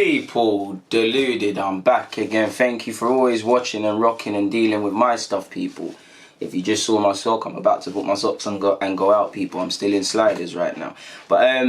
People, Deluded, I'm back again. Thank you for always watching and rocking and dealing with my stuff, people. If you just saw my sock, I'm about to put my socks on and go out, people. I'm still in sliders right now. But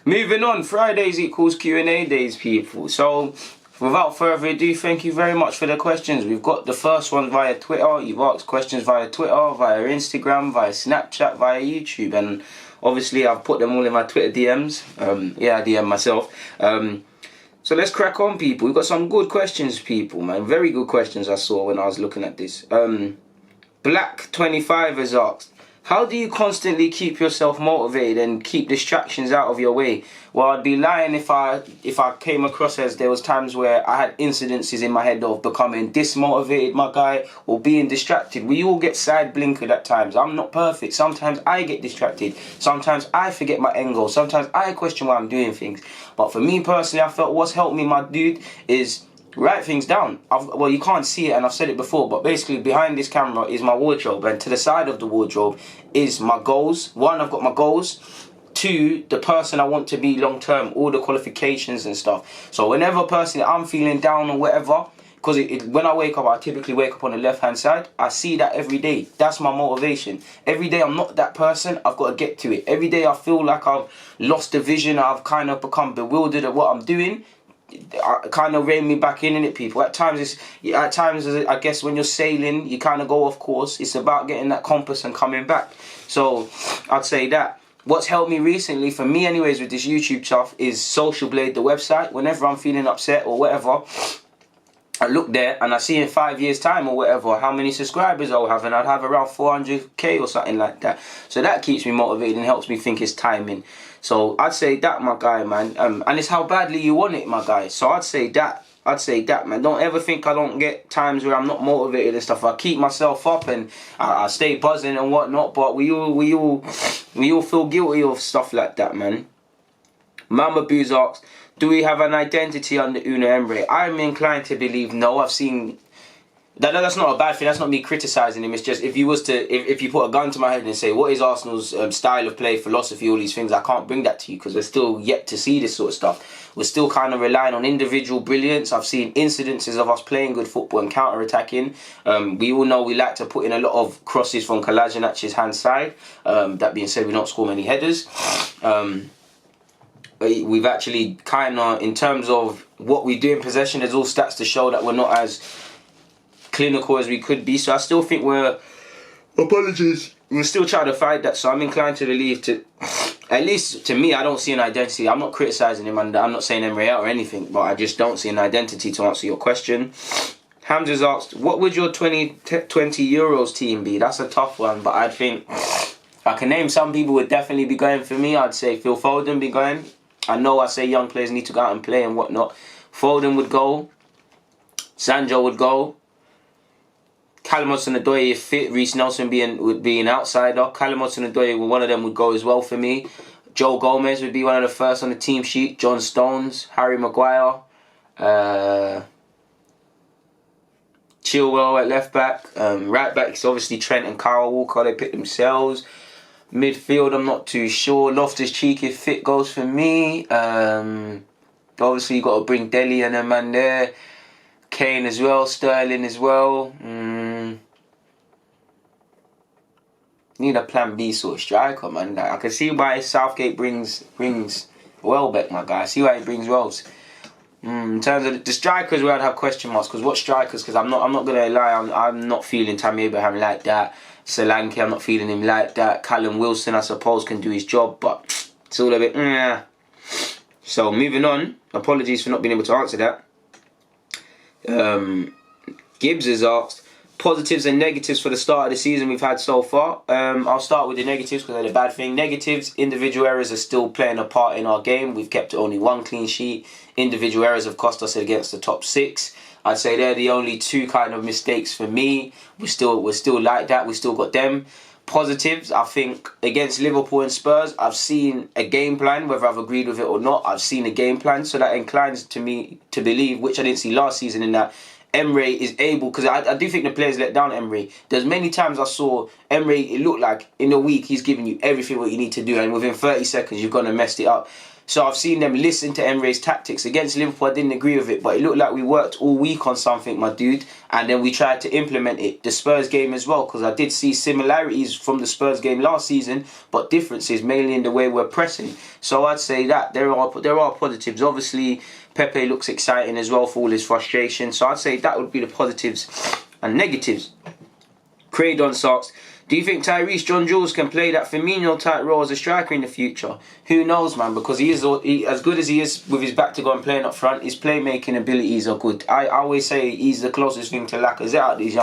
moving on, Fridays equals Q&A days, people. So without further ado, thank you very much for the questions. We've got the first one via Twitter. You've asked questions via Twitter, via Instagram, via Snapchat, via YouTube. And obviously I've put them all in my Twitter DMs. Yeah, I DM myself. So let's crack on, people. We've got some good questions, people, man. Very good questions I saw when I was looking at this. Black25 has asked, how do you constantly keep yourself motivated and keep distractions out of your way? Well, I'd be lying if I came across as there was times where I had incidences in my head of becoming dismotivated, my guy, or being distracted. We all get side blinkered at times. I'm not perfect. Sometimes I get distracted. Sometimes I forget my end goal. Sometimes I question why I'm doing things. But for me personally, I felt what's helped me, my dude, is write things down. Well, you can't see it, and I've said it before, but basically behind this camera is my wardrobe, and to the side of the wardrobe is my goals. One, I've got my goals. Two, the person I want to be long term, all the qualifications and stuff. So whenever personally I'm feeling down or whatever, because when I wake up, I typically wake up on the left hand side. I see that every day. That's my motivation. Every day I'm not that person, I've got to get to it. Every day I feel like I've lost the vision, I've kind of become bewildered at what I'm doing. Kind of rein me back in it, people. At times, I guess when you're sailing, you kind of go off course. It's about getting that compass and coming back. So I'd say that. What's helped me recently, for me anyways, with this YouTube stuff, is Social Blade, the website. Whenever I'm feeling upset or whatever, I look there and I see in 5 years' time or whatever how many subscribers I'll have, and I'd have around 400k or something like that. So that keeps me motivated and helps me think it's timing. So I'd say that, my guy, man. And it's how badly you want it, my guy. So I'd say that. Man. Don't ever think I don't get times where I'm not motivated and stuff. I keep myself up and I stay buzzing and whatnot. But we all feel guilty of stuff like that, man. Mama Boo's asked, do we have an identity under Unai Emery? I'm inclined to believe no. I've seen that's not a bad thing. That's not me criticising him. It's just if you put a gun to my head and say what is Arsenal's style of play, philosophy, all these things, I can't bring that to you because we're still yet to see this sort of stuff. We're still kind of relying on individual brilliance. I've seen incidences of us playing good football and counter-attacking. We all know we like to put in a lot of crosses from Kolajanac's hand side. That being said, we don't score many headers. We've actually kind of, in terms of what we do in possession, there's all stats to show that we're not as clinical as we could be. So I still think we're still trying to fight that. So I'm inclined to believe, at least to me, I don't see an identity. I'm not criticising him and I'm not saying Emery out or anything, but I just don't see an identity to answer your question. Hamza's asked, what would your 2020 Euros team be? That's a tough one, but I'd think I can name some people would definitely be going for me. I'd say Phil Foden be going. I know I say young players need to go out and play and whatnot. Foden would go. Sancho would go. Callum Hudson-Odoi, if fit, Reece Nelson would be an outsider. Callum Hudson-Odoi, one of them would go as well for me. Joe Gomez would be one of the first on the team sheet. John Stones, Harry Maguire, Chilwell at left back. Right back is obviously Trent and Kyle Walker. They picked themselves. Midfield, I'm not too sure. Loftus-Cheek, if fit, goes for me. Obviously, you've got to bring Dele and them man there. Kane as well, Sterling as well. Need a plan B sort of striker, man. I can see why Southgate brings Welbeck, my guy. I see why he brings Wells. In terms of the strikers, where I'd have question marks. Because what strikers? Because I'm not gonna lie, I'm not feeling Tammy Abraham like that. Solanke, I'm not feeling him like that. Callum Wilson, I suppose, can do his job, but it's all a bit. So moving on. Apologies for not being able to answer that. Gibbs has asked, positives and negatives for the start of the season we've had so far. I'll start with the negatives because they're the bad thing. Negatives, individual errors are still playing a part in our game. We've kept only one clean sheet. Individual errors have cost us against the top 6. I'd say they're the only two kind of mistakes for me. We're still like that. We still got them. Positives, I think against Liverpool and Spurs, I've seen a game plan, whether I've agreed with it or not. I've seen a game plan, so that inclines to me to believe, which I didn't see last season, in that Emery is able, because I do think the players let down Emery. There's many times I saw Emery, it looked like in a week he's giving you everything what you need to do, and within 30 seconds you've gone and messed it up. So I've seen them listen to Emre's tactics. Against Liverpool, I didn't agree with it, but it looked like we worked all week on something, my dude, and then we tried to implement it. The Spurs game as well, because I did see similarities from the Spurs game last season, but differences mainly in the way we're pressing. So I'd say that there are positives. Obviously, Pepe looks exciting as well for all his frustration. So I'd say that would be the positives and negatives. Craydon asks, do you think Tyrese John Jules can play that Firmino-type role as a striker in the future? Who knows, man, because he as good as he is with his back to go and playing up front, his playmaking abilities are good. I always say he's the closest thing to Lacazette out of these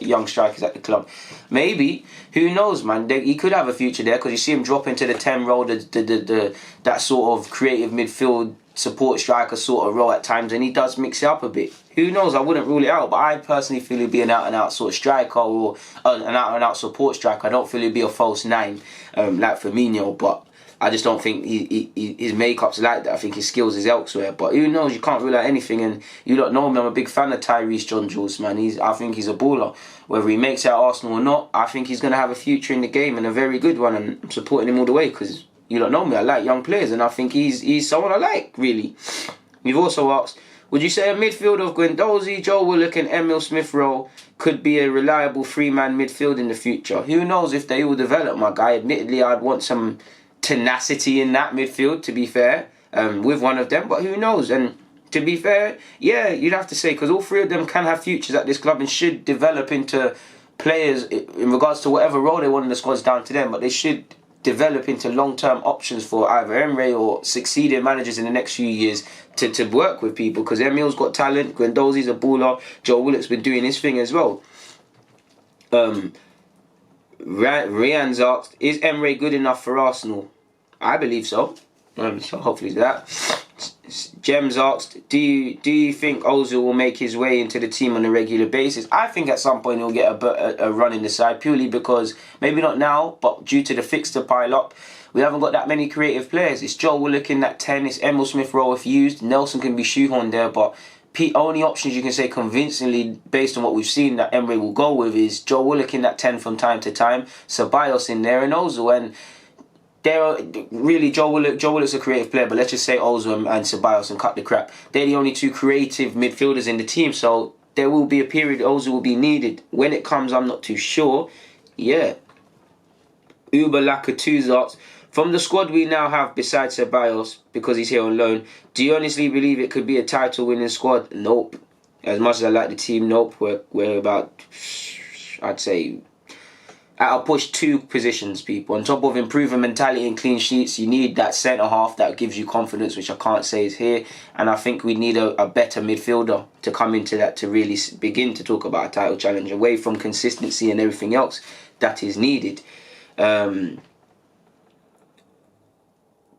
young strikers at the club. Maybe, who knows, man, he could have a future there, because you see him drop into the 10 role, that sort of creative midfield support striker sort of role at times, and he does mix it up a bit. Who knows? I wouldn't rule it out, but I personally feel he'd be an out-and-out sort of striker, or an out-and-out support striker. I don't feel he'd be a false nine like Firmino, but I just don't think his makeup's like that. I think his skills is elsewhere, but who knows? You can't rule out anything, and you don't know me. I'm a big fan of Tyrese John Jules, man. I think he's a baller. Whether he makes it at Arsenal or not, I think he's going to have a future in the game, and a very good one, and I'm supporting him all the way, because you don't know me, I like young players, and I think he's someone I like, really. You've also asked, would you say a midfield of Guendouzi, Joe Willock and Emil Smith-Rowe could be a reliable three-man midfield in the future? Who knows if they all develop, my guy. Admittedly, I'd want some tenacity in that midfield, to be fair, with one of them, but who knows? And to be fair, yeah, you'd have to say, because all three of them can have futures at this club and should develop into players in regards to whatever role they want in the squad's down to them, but they should develop into long-term options for either Emre or succeeding managers in the next few years to work with people, because Emil's got talent, Guendouzi's a baller, Joe Willock's been doing his thing as well. Rian's asked, is Emre good enough for Arsenal? I believe so. So hopefully that. Gems asked, do you think Ozil will make his way into the team on a regular basis? I think at some point he'll get a run in the side, purely because, maybe not now, but due to the fixture pile up, we haven't got that many creative players. It's Joe Willock in that 10, it's Emil Smith-Rowe if used, Nelson can be shoehorned there, but only options you can say convincingly based on what we've seen that Emre will go with is Joe Willock in that 10 from time to time, Ceballos in there, and Ozil. And really, Joe Willock's a creative player, but let's just say Ozil and Ceballos and cut the crap. They're the only two creative midfielders in the team, so there will be a period Ozil will be needed. When it comes, I'm not too sure. Yeah. Uber Laka 2 asks, from the squad we now have besides Ceballos, because he's here on loan, do you honestly believe it could be a title-winning squad? Nope. As much as I like the team, nope. We're about, I'd say, at a push 2 positions, people. On top of improving mentality and clean sheets, you need that centre-half that gives you confidence, which I can't say is here. And I think we need a better midfielder to come into that to really begin to talk about a title challenge, away from consistency and everything else that is needed.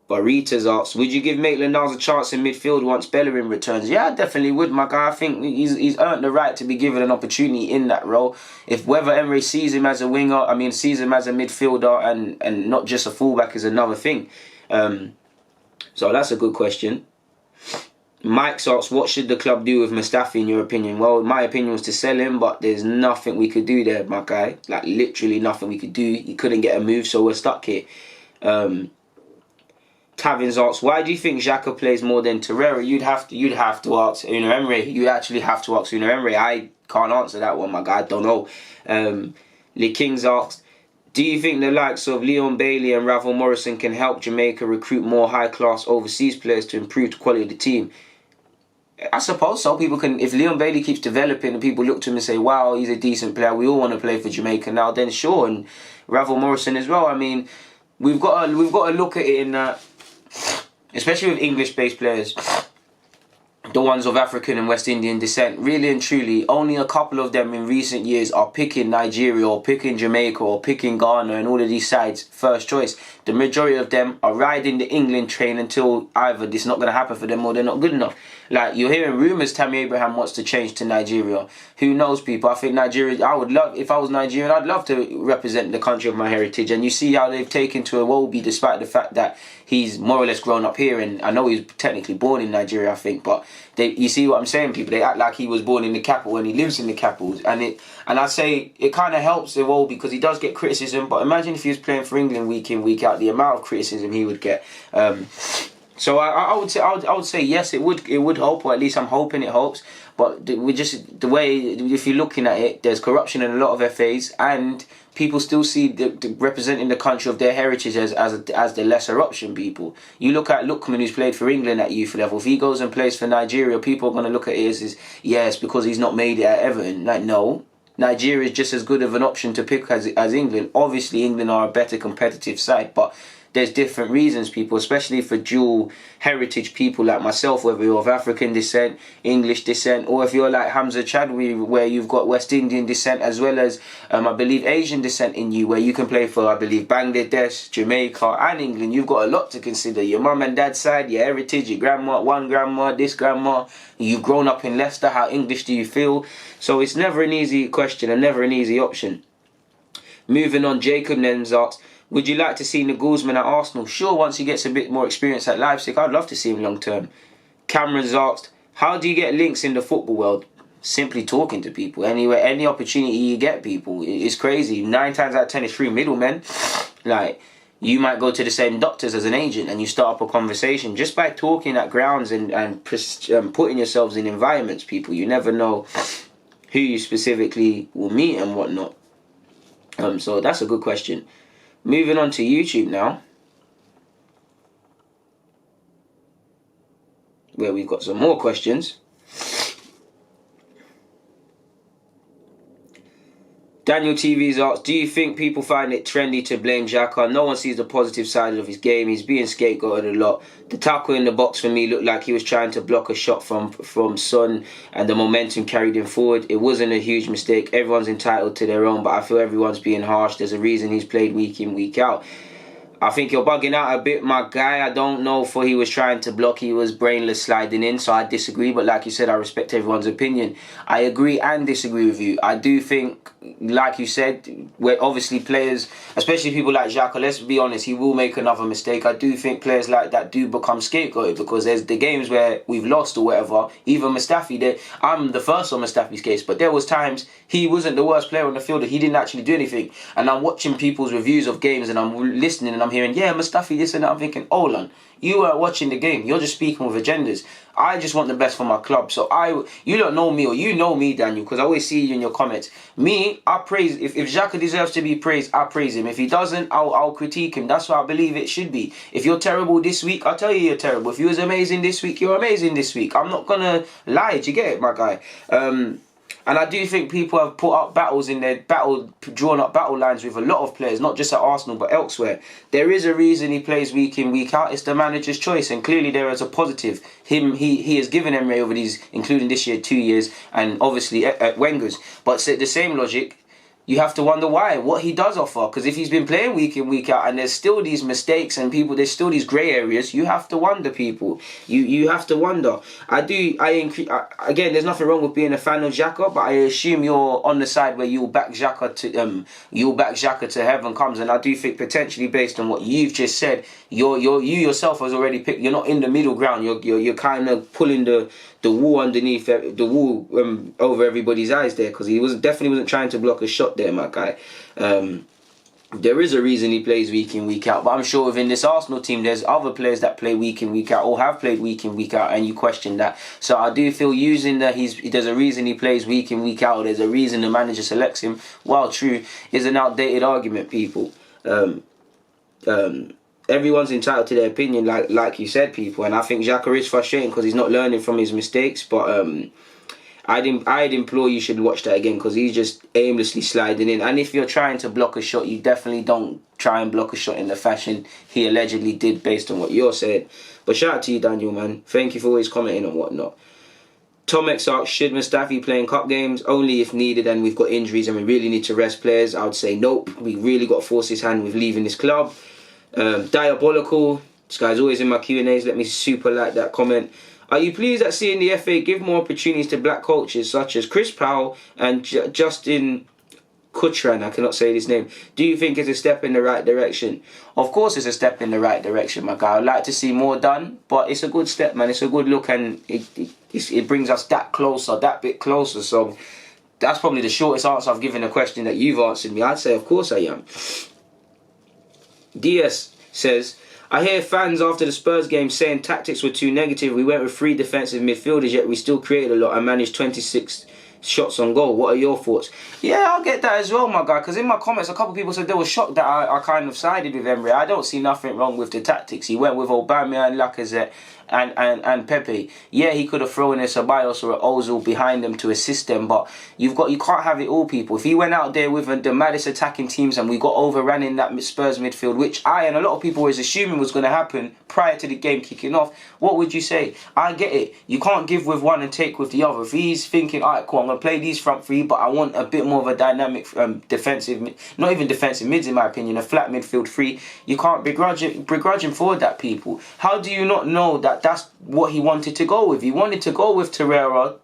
Baritas asks, would you give Maitland-Niles a chance in midfield once Bellerin returns? Yeah, I definitely would, my guy. I think he's earned the right to be given an opportunity in that role. If whether Emre sees him as a winger, sees him as a midfielder and not just a fullback is another thing. So that's a good question. Mike asks, what should the club do with Mustafi in your opinion? Well, my opinion was to sell him, but there's nothing we could do there, my guy. Like, literally nothing we could do. He couldn't get a move, so we're stuck here. Tavins asks, why do you think Xhaka plays more than Torreira? You'd have to ask Unai Emery. You actually have to ask Unai Emery. I can't answer that one, my guy. I don't know. Lee Kings asks, do you think the likes of Leon Bailey and Ravel Morrison can help Jamaica recruit more high-class overseas players to improve the quality of the team? I suppose so. People can, if Leon Bailey keeps developing and people look to him and say, wow, he's a decent player, we all want to play for Jamaica now, then sure. And Ravel Morrison as well. We've got to look at it in that, especially with English-based players, the ones of African and West Indian descent, really and truly, only a couple of them in recent years are picking Nigeria or picking Jamaica or picking Ghana and all of these sides first choice. The majority of them are riding the England train until either this is not going to happen for them or they're not good enough. Like, you're hearing rumours Tammy Abraham wants to change to Nigeria. Who knows, people? I think Nigeria, I would love, if I was Nigerian, I'd love to represent the country of my heritage. And you see how they've taken to Iwobi despite the fact that he's more or less grown up here. And I know he was technically born in Nigeria, I think, but you see what I'm saying, people? They act like he was born in the capital and he lives in the capital. And I say it kind of helps Iwobi because he does get criticism. But imagine if he was playing for England week in, week out, the amount of criticism he would get. So I would say yes, it would help, or at least I'm hoping it helps. But we just the way, if you're looking at it, there's corruption in a lot of FAs, and people still see the representing the country of their heritage as the lesser option. People, you look at Lookman, who's played for England at youth level. If he goes and plays for Nigeria, people are going to look at it as yes, because he's not made it at Everton. Like, no. Nigeria is just as good of an option to pick as England. Obviously, England are a better competitive side, but there's different reasons, people, especially for dual heritage people like myself, whether you're of African descent, English descent, or if you're like Hamza Chadwi, where you've got West Indian descent as well as, I believe, Asian descent in you, where you can play for, I believe, Bangladesh, Jamaica, and England. You've got a lot to consider. Your mum and dad's side, your heritage, your grandma, one grandma, this grandma. You've grown up in Leicester. How English do you feel? So it's never an easy question and never an easy option. Moving on, Jacob Nems asks, would you like to see Nagelsmann at Arsenal? Sure, once he gets a bit more experience at Leipzig, I'd love to see him long term. Cameron's asked, how do you get links in the football world? Simply talking to people. Anywhere, any opportunity you get, people. It's crazy. 9 times out of 10 it's through middlemen. Like, you might go to the same doctors as an agent and you start up a conversation just by talking at grounds and putting yourselves in environments, people. You never know who you specifically will meet and whatnot. So that's a good question. Moving on to YouTube now, where we've got some more questions. Daniel TV's asked, do you think people find it trendy to blame Xhaka? No one sees the positive side of his game. He's being scapegoated a lot. The tackle in the box for me looked like he was trying to block a shot from Son, and the momentum carried him forward. It wasn't a huge mistake. Everyone's entitled to their own, but I feel everyone's being harsh. There's a reason he's played week in, week out. I think you're bugging out a bit, my guy. I don't know if he was trying to block, he was brainless sliding in, so I disagree. But like you said, I respect everyone's opinion. I agree and disagree with you. I do think, like you said, where obviously players, especially people like Xhaka, let's be honest, he will make another mistake. I do think players like that do become scapegoated, because there's the games where we've lost or whatever. Even Mustafi, I'm the first on Mustafi's case, but there was times he wasn't the worst player on the field, he didn't actually do anything. And I'm watching people's reviews of games and I'm listening and I'm hearing, yeah, Mustafi, this and that. I'm thinking, hold on, you weren't watching the game. You're just speaking with agendas. I just want the best for my club. So you don't know me, or you know me, Daniel, because I always see you in your comments. Me, I praise. If Xhaka deserves to be praised, I praise him. If he doesn't, I'll critique him. That's what I believe it should be. If you're terrible this week, I'll tell you you're terrible. If you was amazing this week, you're amazing this week. I'm not gonna lie. Do you get it, my guy? And I do think people have put up battles in their drawn up battle lines with a lot of players, not just at Arsenal but elsewhere. There is a reason he plays week in, week out. It's the manager's choice, and clearly there is a positive. He has given Emery over these, including this year, 2 years, and obviously at Wenger's. But the same logic, you have to wonder why, what he does offer. Because if he's been playing week in, week out, and there's still these mistakes and there's still these grey areas, you have to wonder, people. You have to wonder. Again, there's nothing wrong with being a fan of Xhaka, but I assume you're on the side where you'll back Xhaka to heaven comes. And I do think potentially, based on what you've just said, you yourself has already picked. You're not in the middle ground. You're kind of pulling the wall underneath the wall over everybody's eyes there, because he definitely wasn't trying to block a shot there, my guy. There is a reason he plays week in, week out, but I'm sure within this Arsenal team there's other players that play week in, week out, or have played week in, week out, and you question that. So I do feel using that there's a reason he plays week in, week out, or there's a reason the manager selects him, while true, is an outdated argument, people. Everyone's entitled to their opinion, like you said, people, and I think Xhaka is frustrating because he's not learning from his mistakes. But I'd implore you should watch that again, because he's just aimlessly sliding in. And if you're trying to block a shot, you definitely don't try and block a shot in the fashion he allegedly did, based on what you're saying. But shout out to you, Daniel, man. Thank you for always commenting and whatnot. Tom X asks, should Mustafi play in cup games? Only if needed and we've got injuries and we really need to rest players. I would say nope. We really got to force his hand with leaving this club. Diabolical, this guy's always in my Q&As. Let me super like that comment. Are you pleased at seeing the FA give more opportunities to black coaches such as Chris Powell and Justin Kutran? I cannot say his name. Do you think it's a step in the right direction? Of course it's a step in the right direction, my guy. I'd like to see more done, but it's a good step, man. It's a good look, and it brings us that bit closer. So that's probably the shortest answer I've given a question that you've answered me. I'd say of course I am. DS says, I hear fans after the Spurs game saying tactics were too negative. We went with 3 defensive midfielders, yet we still created a lot and managed 26 shots on goal. What are your thoughts? Yeah, I'll get that as well, my guy, because in my comments a couple of people said they were shocked that I kind of sided with Emery. I don't see nothing wrong with the tactics. He went with Aubameyang, Lacazette and Pepe. Yeah, he could have thrown a Ceballos or an Ozil behind them to assist them, but you can't have it all, people. If he went out there with the maddest attacking teams and we got overrun in that Spurs midfield, which I and a lot of people was assuming was going to happen prior to the game kicking off, what would you say? I get it. You can't give with one and take with the other. If he's thinking, alright, cool, I'm going to play these front three, but I want a bit more of a dynamic defensive, not even defensive mids in my opinion, a flat midfield three, you can't begrudge him for that, people. How do you not know that that's what he wanted to go with? He wanted to go with Torreira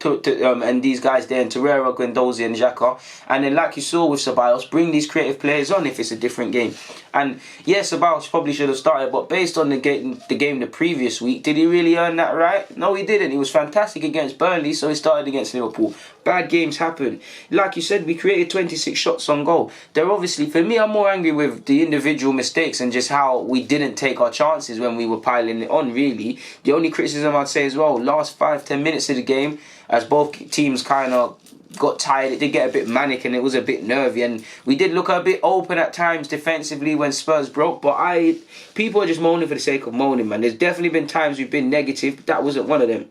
and these guys there, and Torreira, Guendouzi and Xhaka, and then like you saw with Ceballos, bring these creative players on if it's a different game. And yes, Ceballos probably should have started, but based on the game the previous week, did he really earn that right? No, he didn't. He was fantastic against Burnley, so he started against Liverpool. Bad games happen. Like you said, we created 26 shots on goal. They're obviously, for me, I'm more angry with the individual mistakes and just how we didn't take our chances when we were piling it on, really. The only criticism I'd say as well, last 5-10 minutes of the game, as both teams kind of got tired, it did get a bit manic and it was a bit nervy, and we did look a bit open at times defensively when Spurs broke, but people are just moaning for the sake of moaning, man. There's definitely been times we've been negative, but that wasn't one of them.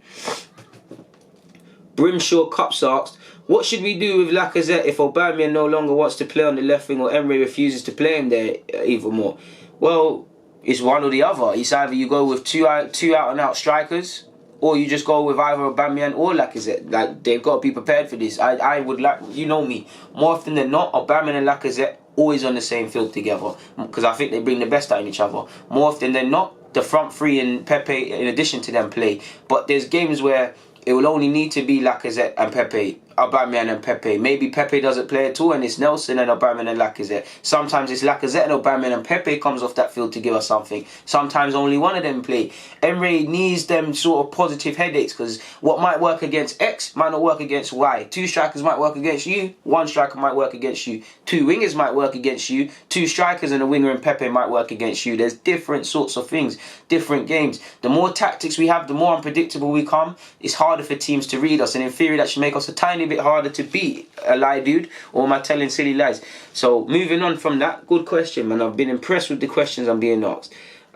Brimshaw Cups asked, what should we do with Lacazette if Aubameyang no longer wants to play on the left wing or Emery refuses to play him there even more? Well, it's one or the other. It's either you go with two out and out strikers, or you just go with either Aubameyang or Lacazette. Like, they've got to be prepared for this. I would like, you know me, more often than not, Aubameyang and Lacazette always on the same field together, because I think they bring the best out in each other. More often than not, the front three and Pepe in addition to them play. But there's games where it will only need to be Lacazette and Pepe, Aubameyang and Pepe. Maybe Pepe doesn't play at all and it's Nelson and Aubameyang and Lacazette. Sometimes it's Lacazette and Aubameyang and Pepe comes off that field to give us something. Sometimes only one of them play. Emery needs them sort of positive headaches, because what might work against X might not work against Y. 2 strikers might work against you, 1 striker might work against you. 2 wingers might work against you, 2 strikers and a winger and Pepe might work against you. There's different sorts of things, different games. The more tactics we have, the more unpredictable we come. It's harder for teams to read us, and in theory that should make us a tiny bit harder to beat. A lie, dude? Or am I telling silly lies? So moving on from that, good question, man. I've been impressed with the questions I'm being asked.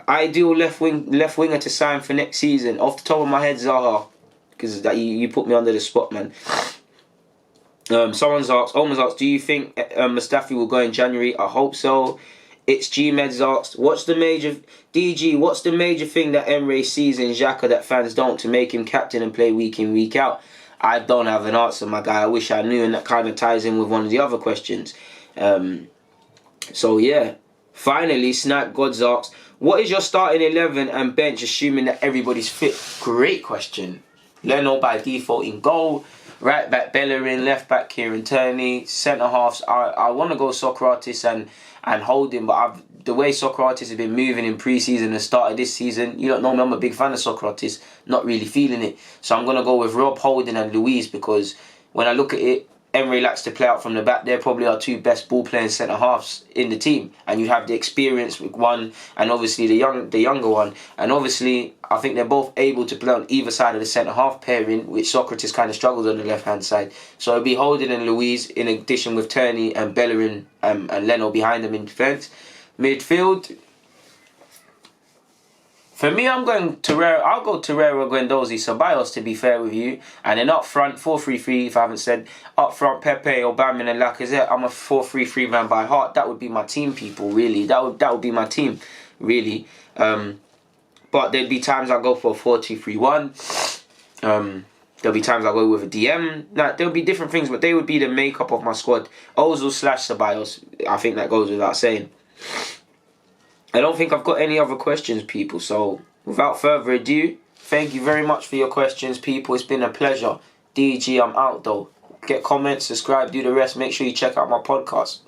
Ideal left winger to sign for next season. Off the top of my head, Zaha, because you put me under the spot, man. Almost asked, do you think Mustafi will go in January? I hope so. It's G-Meds asked, what's the major thing that Emery sees in Xhaka that fans don't to make him captain and play week in, week out? I don't have an answer, my guy. I wish I knew, and that kind of ties in with one of the other questions. So yeah. Finally, Snack Gods asked, what is your starting 11 and bench assuming that everybody's fit? Great question. Leno by default in goal. Right back Bellerin, left back Kieran Tierney, centre halves. I want to go Socrates and hold him, but the way Socrates has been moving in pre-season and started this season, you don't know me, I'm a big fan of Socrates, not really feeling it. So I'm going to go with Rob Holding and Luiz, because when I look at it, Emery likes to play out from the back. They're probably our 2 best ball-playing centre-halves in the team. And you have the experience with one and obviously the younger one. And obviously, I think they're both able to play on either side of the centre-half pairing, which Socrates kind of struggles on the left-hand side. So it'll be Holding and Luiz in addition with Tierney and Bellerin and Leno behind them in defence. Midfield, for me, I'm going Torreira. I'll go Torreira, Guendouzi, Ceballos, to be fair with you. And then up front, 4-3-3, if I haven't said. Up front, Pepe, Aubameyang and Lacazette. I'm a 4-3-3 man by heart. That would be my team, people, really. That would be my team, really. But there'd be times I go for a 4-2-3-1. There'll be times I go with a DM. There'll be different things, but they would be the makeup of my squad. Ozil / Ceballos. I think that goes without saying. I don't think I've got any other questions, people. So, without further ado, thank you very much for your questions, people. It's been a pleasure. DG, I'm out, though. Get comments, subscribe, do the rest. Make sure you check out my podcast.